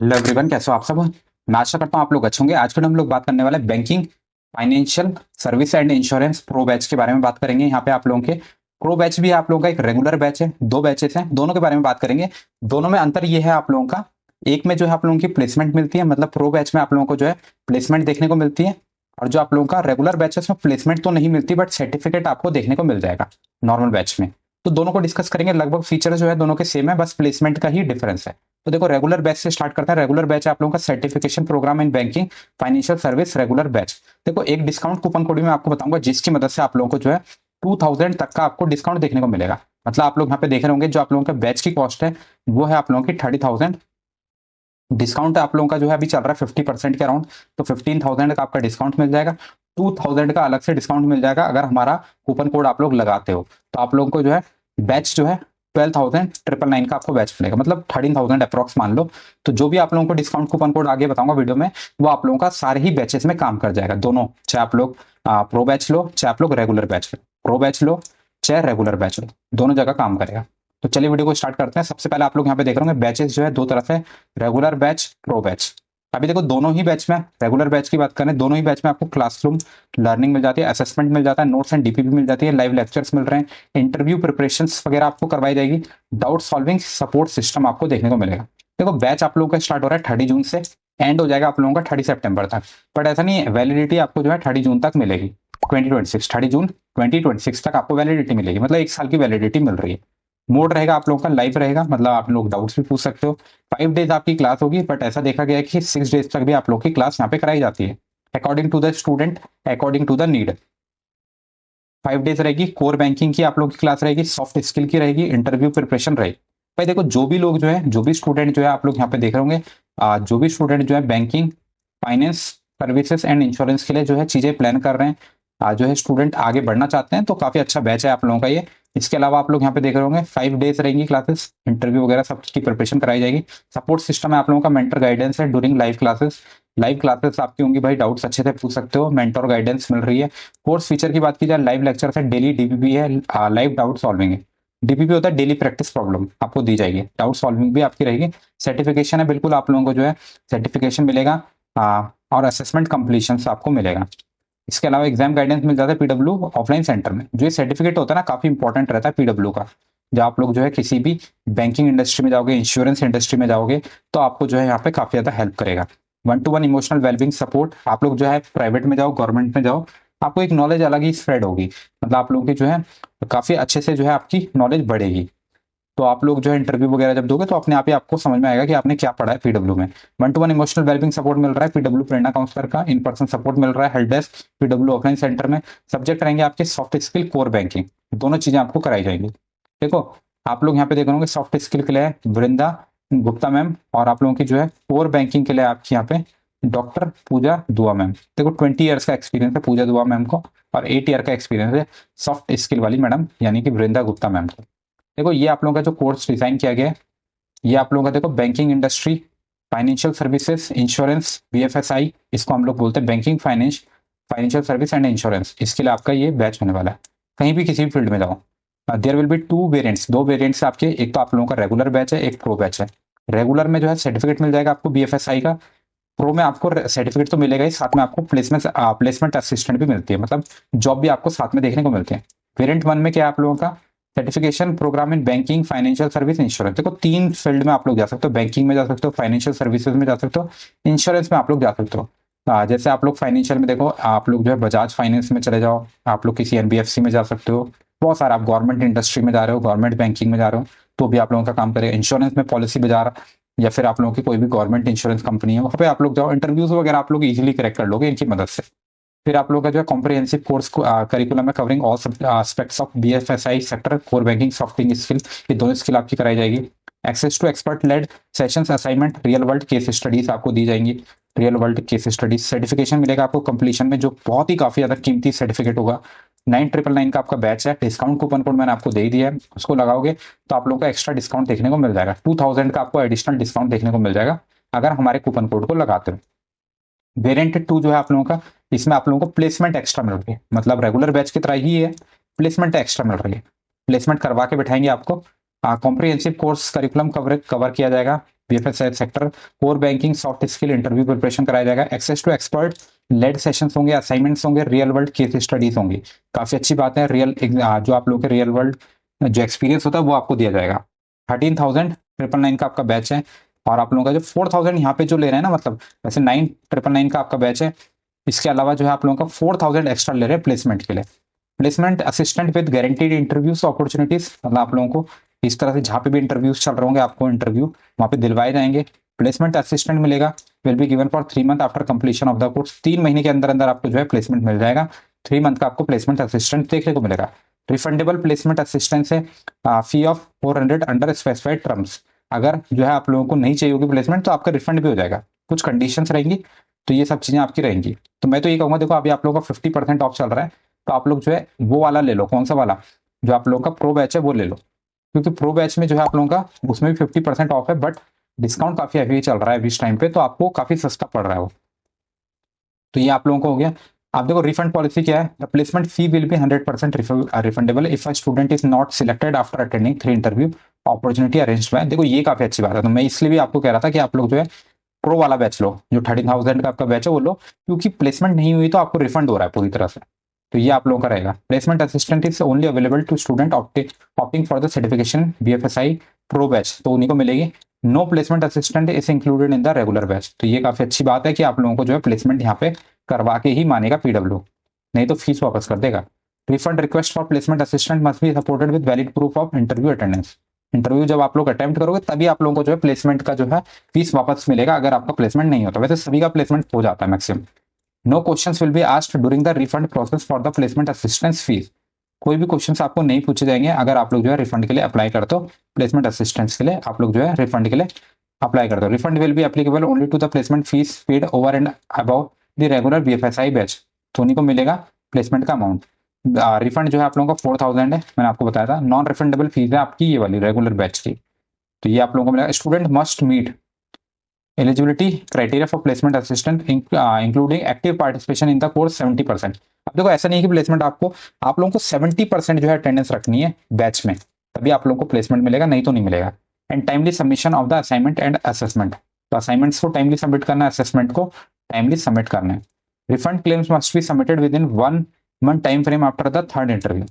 Hello everyone, कैसे हो आप सब। मैं आशा करता हूँ आप लोग अच्छे होंगे। आज के हम लोग बात करने वाले banking, financial service and insurance pro batch के बारे में बात करेंगे। यहाँ पे आप लोगों के प्रो बैच भी है, आप लोगों का एक रेगुलर बैच है, दो बैचेस हैं, दोनों के बारे में बात करेंगे। दोनों में अंतर ये है आप लोगों का, एक में जो है आप लोगों की प्लेसमेंट मिलती है, मतलब प्रो बैच में आप लोगों को जो है प्लेसमेंट देखने को मिलती है। और जो आप लोगों का रेगुलर बैच है उसमें प्लेसमेंट तो नहीं मिलती, बट सर्टिफिकेट आपको देखने को मिल जाएगा नॉर्मल बैच में। तो दोनों को डिस्कस करेंगे। लगभग फीचर जो है दोनों के सेम है, बस प्लेसमेंट का ही डिफरेंस है। तो देखो, रेगुलर बैच से स्टार्ट करते हैं। रेगुलर बैच है आप लोगों का certification program in banking financial service regular batch. देखो, एक डिस्काउंट कूपन कोड भी मैं आपको बताऊंगा, जिसकी मदद से आप लोगों को जो है 2000 तक का आपको डिस्काउंट देखने को मिलेगा। मतलब आप लोग यहाँ पे देख रहे होंगे, जो आप लोगों का बैच की कॉस्ट है वो है आप लोगों की 30,000। डिस्काउंट आप लोगों का जो है अभी चल रहा है 50% के अराउंड, तो 15,000 का आपका डिस्काउंट मिल जाएगा। 2000 का अलग से डिस्काउंट मिल जाएगा अगर हमारा कूपन कोड आप लोग लगाते हो। तो आप लोगों को जो है बैच जो है 12,999 का आपको बैच मिलेगा, मतलब 13,000 अप्रॉक्स मान लो। तो जो भी आप लोगों को डिस्काउंट कूपन कोड आगे बताऊंगा वीडियो में, वो आप लोगों का सारे ही बैचेस में काम कर जाएगा, दोनों। चाहे आप लोग प्रो बैच लो, चाहे आप लोग रेगुलर बैच लो, प्रो बैच लो चाहे रेगुलर बैच लो, दोनों जगह काम करेगा। तो चलिए वीडियो को स्टार्ट करते हैं। सबसे पहले आप लोग यहाँ पे देख रहे होंगे बैचेस जो है दो तरफ है, रेगुलर बैच, प्रो बैच। अभी देखो, दोनों ही बैच में, रेगुलर बैच की बात करें, दोनों ही बैच में आपको क्लासरूम लर्निंग मिल जाती है, असेसमेंट मिल जाता है, नोट्स एंड डीपीपी मिल जाती है, लाइव लेक्चर्स मिल रहे हैं, इंटरव्यू प्रिपरेशंस वगैरह आपको करवाई जाएगी, डाउट सॉल्विंग सपोर्ट सिस्टम आपको देखने को मिलेगा। देखो, बैच आप लोगों का स्टार्ट हो रहा है 30 जून से, एंड हो जाएगा आप लोगों का 30 सितंबर तक। बट ऐसा नहीं है, वैलिडिटी आपको जो है 30 जून तक मिलेगी। 2026, 30 जून 2026 तक आपको वैलिडिटी मिलेगी, मतलब एक साल की वैलिडिटी मिल रही है। मोड रहेगा आप लोगों का लाइव रहेगा, मतलब आप लोग डाउट्स भी पूछ सकते हो। 5 डेज आपकी क्लास होगी, बट ऐसा देखा गया है कि 6 डेज तक भी आप लोग की क्लास यहाँ पे कराई जाती है, according to the student, according to the need. 5 days रहेगी, कोर बैंकिंग की आप लोग की क्लास रहेगी, सॉफ्ट स्किल की रहेगी, इंटरव्यू प्रिपरेशन रहेगी। भाई देखो, जो भी लोग जो है, जो भी स्टूडेंट जो है आप लोग यहाँ पे देख रहे होंगे, जो भी स्टूडेंट जो है banking, finance services and insurance के लिए जो है चीजें प्लान कर रहे हैं, जो है स्टूडेंट आगे बढ़ना चाहते हैं, तो काफी अच्छा बैच है आप लोगों का ये। इसके अलावा आप लोग यहाँ पे देख रहे होंगे 5 डेज रहेंगी क्लासेस, इंटरव्यू वगैरह सबकी प्रिपरेशन कराई जाएगी। सपोर्ट सिस्टम है आप लोगों का, मेंटर गाइडेंस है during live classes. Live classes आपकी होंगी भाई, डाउट्स अच्छे से पूछ सकते हो, मेंटर गाइडेंस मिल रही है। कोर्स फीचर की बात की जाए, लाइव लेक्चर है, डेली डीपीपी है, लाइव डाउट सॉल्विंग है। डीपीपी होता है डेली प्रैक्टिस प्रॉब्लम, आपको दी जाएगी, डाउट सॉल्विंग भी आपकी रहेगी। सर्टिफिकेशन है, बिल्कुल आप लोगों को जो है सर्टिफिकेशन मिलेगा, और असेसमेंट कंप्लीशन आपको मिलेगा। इसके अलावा एग्जाम गाइडेंस मिल जाता है पीडब्ल्यू ऑफलाइन सेंटर में। जो ये सर्टिफिकेट होता है ना, काफी इंपॉर्टेंट रहता है पीडब्ल्यू का। जब आप लोग जो है किसी भी बैंकिंग इंडस्ट्री में जाओगे, इंश्योरेंस इंडस्ट्री में जाओगे, तो आपको जो है यहाँ पे काफी ज्यादा हेल्प करेगा। 1-to-1 emotional wellbeing support. आप लोग जो है प्राइवेट में जाओ, गवर्नमेंट में जाओ, आपको एक नॉलेज अलग ही स्प्रेड होगी, मतलब आप लोगों की जो है काफी अच्छे से जो है आपकी नॉलेज बढ़ेगी। तो आप लोग जो है इंटरव्यू वगैरह जब दोगे, तो अपने आप ही आपको समझ में आएगा कि आपने क्या पढ़ा है पीडब्ल्यू में। 1-to-1 इमोशनल वेलबिंग सपोर्ट मिल रहा है पीडब्ल्यू प्रेरणा काउंसलर का, इन पर्सन सपोर्ट मिल रहा है help desk PW offline centre में। सब्जेक्ट रहेंगे आपके सॉफ्ट स्किल, कोर बैंकिंग, दोनों चीजें आपको कराई जाएंगी। देखो, आप लोग यहाँ पे देख रहे होंगे सॉफ्ट स्किल के लिए वृंदा गुप्ता मैम, और आप लोगों की जो है कोर बैंकिंग के लिए आपकी यहाँ पे डॉक्टर पूजा दुआ मैम। देखो, 20 ईयर्स का एक्सपीरियंस है पूजा दुआ मैम को, और 8 ईयर का एक्सपीरियंस है सॉफ्ट स्किल वाली मैडम यानी कि वृंदा गुप्ता मैम को। देखो, ये आप लोगों का जो कोर्स डिजाइन किया गया है, ये आप लोगों का देखो banking industry, financial services, insurance, BFSI, इसको हम लोग बोलते हैं banking finance, financial service and insurance. इसके लिए आपका ये बैच होने वाला है, कहीं भी किसी भी फील्ड में जाओ। There will be two variants, दो वेरिएंट्स आपके, एक तो आप लोगों का रेगुलर बैच है, एक प्रो बैच है। रेगुलर में जो है सर्टिफिकेट मिल जाएगा आपको बीएफएसआई का। प्रो में आपको सर्टिफिकेट तो मिलेगा ही, साथ में आपको प्लेसमेंट असिस्टेंट भी मिलती है, मतलब जॉब भी आपको साथ में देखने को मिलते हैं। वेरिएंट 1 में क्या है आप लोगों का, certification program in banking, financial service, insurance. देखो, 3 फील्ड में आप लोग जा सकते हो, बैंकिंग में जा सकते हो, फाइनेंशियल सर्विसेज में जा सकते हो, इंश्योरेंस में आप लोग जा सकते हो। जैसे आप लोग फाइनेंशियल में देखो, आप लोग जो है बजाज फाइनेंस में चले जाओ, आप लोग किसी एनबीएफसी में जा सकते हो। बहुत सारा, आप गवर्नमेंट इंडस्ट्री में जा रहे हो, गवर्नमेंट बैंकिंग में जा रहे हो, तो भी आप लोगों का काम करेगा। इंश्योरेंस में पॉलिसी बाजार, या फिर आप लोगों की कोई भी गवर्नमेंट इंश्योरेंस कंपनी है, वहाँ पे आप लोग जाओ, इंटरव्यूज वगैरह आप लोग इजीली क्रैक कर लोगे इनकी मदद से। फिर आप लोगों का जो है कॉम्प्रिहेंसिव कोर्स करिकुलम है covering all aspects of BFSI sector, core banking, softing skill, ये दोनों स्किल आपकी कराई जाएगी। Access to expert led sessions, assignment, real world case studies आपको दी जाएंगी, real world case studies. Certification मिलेगा आपको कंप्लीशन में, जो बहुत ही काफी ज्यादा कीमती सर्टिफिकेट होगा। 9,999 का आपका बैच है, डिस्काउंट कूपन कोड मैंने आपको दे ही दिया है, उसको लगाओगे तो आप लोगों का एक्स्ट्रा डिस्काउंट देखने को मिल जाएगा। 2000 का आपको एडिशनल डिस्काउंट देखने को मिल जाएगा अगर हमारे कूपन कोड को लगाते हो। वेरिएंट 2 जो है आप लोगों का, इसमें आप लोगों को प्लेसमेंट एक्स्ट्रा मिल रही है, मतलब रेगुलर बैच की तरह ही है, प्लेसमेंट एक्स्ट्रा मिल रही है। प्लेसमेंट करवा के बैठाएंगे आपको। कॉम्प्रिहेंसिव कोर्स करिकुलम कवर किया जाएगा, BFSI sector, core banking, soft skill interview preparation कराया जाएगा, access to expert led sessions होंगे, असाइनमेंट्स होंगे, रियल वर्ल्ड केस स्टडीज होंगी। काफी अच्छी बात है, रियल जो आप लोगों के रियल वर्ल्ड जो एक्सपीरियंस होता है वो आपको दिया जाएगा। 13,999 का आपका बैच है, और आप लोगों का जो 4,000 यहाँ पे जो ले रहे हैं ना, मतलब वैसे 9,999 का आपका बैच है, इसके अलावा जो है आप लोगों का 4,000 एक्स्ट्रा ले रहे हैं प्लेसमेंट के लिए। Placement assistant with guaranteed interviews opportunities, मतलब आप लोगों को इस तरह से जहाँ पे भी इंटरव्यूज चल रहे होंगे आपको इंटरव्यू वहाँ पे दिलवाए जाएंगे। प्लेसमेंट असिस्टेंट मिलेगा, will be given for 3 month after completion of the course. 3 महीने के अंदर अंदर आपको जो है प्लेसमेंट मिल जाएगा। 3 मंथ का आपको प्लेसमेंट असिस्टेंट देखने को मिलेगा। रिफंडेबल प्लेसमेंट असिस्टेंट है, फी ऑफ 400 अंडर स्पेसिफाइड टर्म्स। अगर जो है आप लोगों को नहीं चाहिए होगी प्लेसमेंट तो आपका रिफंड भी हो जाएगा, कुछ कंडीशंस रहेंगी, तो ये सब चीजें आपकी रहेंगी। तो मैं तो ये कहूंगा, देखो अभी आप लोगों का 50% ऑफ चल रहा है, तो आप लोग जो है वो वाला ले लो। कौन सा वाला? जो आप लोगों का प्रो बैच है वो ले लो, क्योंकि प्रो बैच में जो है आप लोगों का उसमें भी 50% ऑफ है, बट डिस्काउंट काफी हैवी चल रहा है इस टाइम पे, तो आपको काफी सस्ता पड़ रहा है वो। तो ये आप लोगों को हो गया। आप देखो रिफंड पॉलिसी क्या है, the placement fee will be 100% refundable if a student is not selected after attending 3 interview opportunity arranged bye. देखो ये काफी अच्छी बात है, तो मैं इसलिए भी आपको कह रहा था कि आप लोग जो है प्रो वाला बैच लो, जो 13,000 का आपका बैच है वो लो, क्योंकि प्लेसमेंट नहीं हुई तो आपको रिफंड हो रहा है पूरी तरह से। तो ये आप लोगों का रहेगा। Placement assistant is only available to student opting for the certification BFSI pro batch, तो उन्हीं को मिलेगी। No placement assistant is included in the regular batch. तो ये काफी अच्छी बात है कि आप लोगों को जो है प्लेसमेंट यहाँ पे करवा के ही मानेगा पीडब्ल्यू, नहीं तो फीस वापस कर देगा। Refund request for placement assistant must be supported with valid proof of interview attendance. Interview जब आप लोग अटेम्प्ट करोगे तभी आप लोगों को जो है प्लेसमेंट का जो है फीस वापस मिलेगा, अगर आपका प्लेसमेंट नहीं होता। वैसे सभी का प्लेसमेंट हो जाता है maximum. No questions will be asked during the refund process for the placement assistance fees. कोई भी क्वेश्चंस आपको नहीं पूछे जाएंगे अगर आप लोग जो है रिफंड के लिए अप्लाई करते हो। प्लेसमेंट असिस्टेंस के लिए आप लोग जो है रिफंड के लिए अप्लाई करते हो। Refund will be applicable only to the placement fees paid over and above the regular BFSI batch, तो उन्हीं को मिलेगा प्लेसमेंट का अमाउंट। रिफंड जो है आप लोगों का 4,000 है, मैंने आपको बताया था। नॉन रिफंडेबल फीस है आपकी ये वाली रेगुलर बैच की, तो ये आप लोगों को मिलेगा। Student must meet eligibility criteria for placement assistant including active participation in the course 70%। अब देखो ऐसा नहीं है कि प्लेसमेंट आपको, आप लोगों को 70% जो है अटेंडेंस रखनी है बैच में, तभी आप लोगों को प्लेसमेंट मिलेगा, नहीं तो नहीं मिलेगा। And timely submission of the assignment and assessment, तो असाइनमेंट्स को टाइमली सबमिट करना है, असेसमेंट को टाइमली सबमिट करना है। Refund claims must be submitted with in 1 month time frame after the 3rd interview.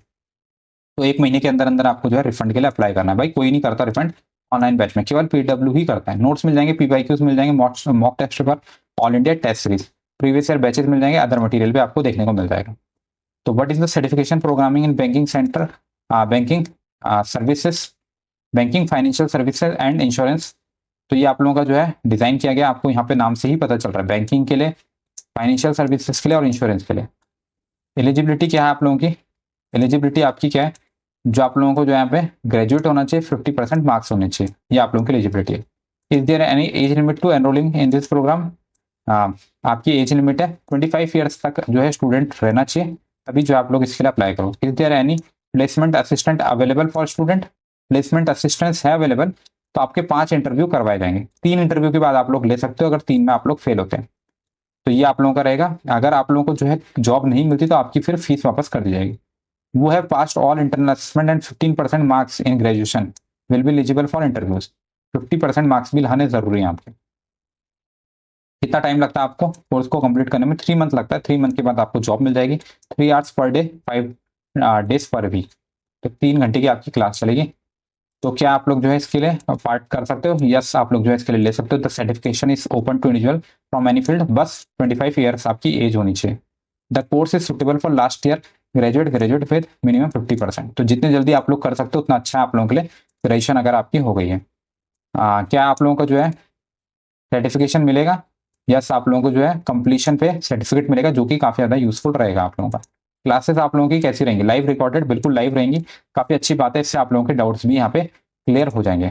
तो 1 महीने के अंदर अंदर आपको जो है रिफंड के लिए अप्लाई करना है। भाई कोई नहीं करता रिफंड ऑनलाइन बैच में, केवल पीडब्ल्यू ही करता है। नोट्स मिल जाएंगे, पीवाईक्यूज मिल जाएंगे, mock test paper, all India test series, previous year batches मिल जाएंगे, अदर मटेरियल भी आपको देखने को मिल जाएगा। तो what is the certification programming in banking centre, banking services, banking financial services and insurance. तो ये आप लोगों का जो है डिजाइन किया गया, आपको यहाँ पे नाम से ही पता चल रहा है, बैंकिंग के लिए, फाइनेंशियल सर्विसेज के लिए और इंश्योरेंस के लिए। एलिजिबिलिटी क्या है आप लोगों की? एलिजिबिलिटी आपकी क्या है? जो आप लोगों को जो यहाँ पे ग्रेजुएट होना चाहिए, 50% मार्क्स होने चाहिए, ये आप लोगों की एलिजिबिलिटी है। Is there any age limit to enrolling in this program? आपकी एज लिमिट है 25 ईयर्स तक जो है स्टूडेंट रहना चाहिए, तभी जो आप लोग इसके लिए अप्लाई करो। Is there any placement assistant available for student? Placement assistant है अवेलेबल, तो आपके 5 इंटरव्यू करवाए जाएंगे। 3 इंटरव्यू के बाद आप लोग ले सकते हो, अगर 3 में आप लोग फेल होते हैं तो ये आप लोगों का रहेगा। अगर आप लोगों को जो है जॉब नहीं मिलती तो आपकी फिर फीस वापस कर दी जाएगी। वो है past all internal assessment and 15% marks in graduation will be eligible for interviews. 50% marks भी लाने जरूरी है आपके। कितना टाइम लगता है आपको कोर्स को कंप्लीट करने में? 3 मंथ लगता है। 3 मंथ के बाद आपको जॉब मिल जाएगी। 3 आवर्स पर डे, 5 डेज पर वीक, तो 3 घंटे की आपकी क्लास चलेगी। तो क्या आप लोग जो है इसके लिए पार्ट कर सकते हो? यस, आप लोग जो है इसके लिए ले सकते हो। The certification is open to individual from any field, बस 25 ईयर्स आपकी एज होनी चाहिए। The course is suitable for last year graduate with minimum 50%। तो जितने जल्दी आप लोग कर सकते हो उतना अच्छा है आप लोगों के लिए, ग्रेजुएशन अगर आपकी हो गई है। क्या आप लोगों को जो है सर्टिफिकेशन मिलेगा? यस, आप लोगों को जो है कंप्लीशन पे सर्टिफिकेट मिलेगा, जो कि काफी ज्यादा यूजफुल रहेगा आप लोगों का। क्लासेस आप लोगों की कैसी रहेंगी? लाइव रिकॉर्डेड, बिल्कुल लाइव रहेंगी। काफी अच्छी बात है, इससे आप लोगों के डाउट्स भी यहाँ पे क्लियर हो जाएंगे।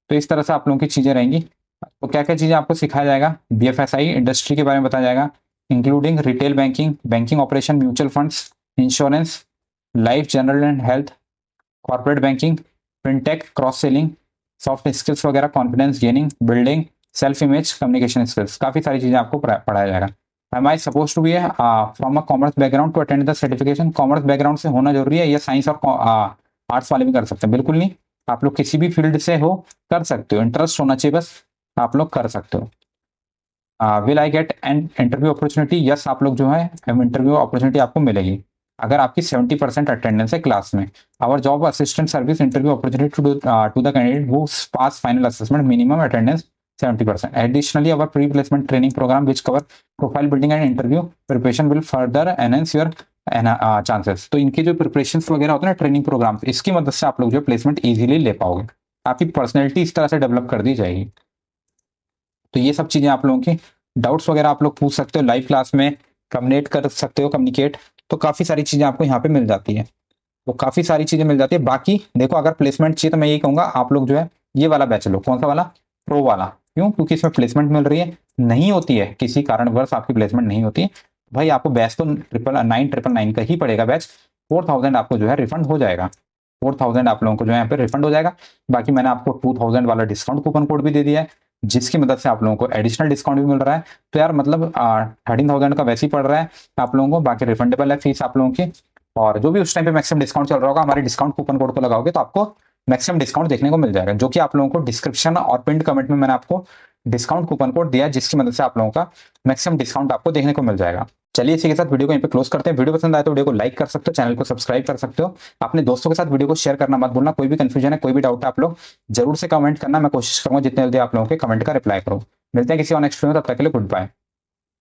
तो इस तरह से आप लोगों की चीजें रहेंगी। तो क्या क्या चीजें आपको सिखाया जाएगा? बीएफएसआई इंडस्ट्री के बारे में बताया जाएगा, including retail banking, banking operation, mutual funds, insurance, life, general and health, corporate banking, fintech, cross selling, soft skills वगैरह, confidence gaining, building self image, communication skills, काफी सारी चीजें आपको पढ़ाया जाएगा। Am I suppose to be from a commerce background to attend the certification? Commerce background से होना जरूरी है या साइंस और आर्ट्स वाले भी कर सकते हैं? बिल्कुल नहीं, आप लोग किसी भी फील्ड से हो कर सकते हो, इंटरेस्ट होना चाहिए बस। आप लोग कर सकते हो। Will I get an interview opportunity, yes आप लोग जो है इंटरव्यू अपॉर्चुनिटी आपको मिलेगी अगर आपकी 70% अटेंडेंस है क्लास में। Our job assistant service interview opportunity to the candidate who pass final assessment minimum attendance 70%। Additionally, our pre-placement training program, which cover profile building and interview preparation, will further enhance your chances. तो इनके जो preparation वगैरह होते हैं ना training programme, इसकी मदद से आप लोग जो प्लेसमेंट इजीली ले पाओगे, आपकी पर्सनैलिटी इस तरह से डेवलप कर दी जाएगी। तो ये सब चीजें आप लोगों की डाउट्स वगैरह आप लोग पूछ सकते हो लाइव क्लास में, कम्युनिकेट कर सकते हो, कम्युनिकेट। तो काफी सारी चीजें आपको यहाँ पे मिल जाती है, तो काफी सारी चीजें मिल जाती है। बाकी देखो अगर प्लेसमेंट चाहिए तो मैं यही कहूंगा आप लोग जो है ये वाला बैच लो। कौन सा वाला? प्रो वाला। क्यों? क्योंकि इसमें प्लेसमेंट मिल रही है। नहीं होती है किसी कारणवश आपकी प्लेसमेंट नहीं होती है, भाई आपको बैच तो 999 का ही पड़ेगा बैच। 4000 आपको जो है रिफंड हो जाएगा। 4000 आप लोगों को जो है यहाँ पे रिफंड हो जाएगा। बाकी मैंने आपको 2000 वाला डिस्काउंट कूपन कोड भी दे दिया है, जिसकी मदद से आप लोगों को एडिशनल डिस्काउंट भी मिल रहा है। तो यार मतलब 13,000 का वैसे ही पड़ रहा है आप लोगों को। बाकी रिफंडेबल है फीस आप लोगों की। और जो भी उस टाइम पे मैक्सिमम डिस्काउंट चल रहा होगा, हमारे डिस्काउंट कूपन कोड को लगाओगे तो आपको मैक्सिमम डिस्काउंट देखने को मिल जाएगा, जो कि आप लोगों को डिस्क्रिप्शन और पिन कमेंट में मैंने आपको डिस्काउंट कूपन कोड दिया है, जिसकी मदद से आप लोगों का मैक्सिमम डिस्काउंट आपको देखने को मिल जाएगा। चलिए इसी के साथ वीडियो को यहीं पे क्लोज करते हैं। वीडियो पसंद आए तो वीडियो को लाइक कर सकते हो, चैनल को सब्सक्राइब कर सकते हो, अपने दोस्तों के साथ वीडियो को शेयर करना मत भूलना। कोई भी कंफ्यूजन है, कोई भी डाउट है, आप लोग जरूर से कमेंट करना। मैं कोशिश करूंगा जितने जल्दी आप लोगों के कमेंट का रिप्लाई करूं। मिलते हैं किसी और नेक्स्ट वीडियो में, तब तक के लिए गुड बाय।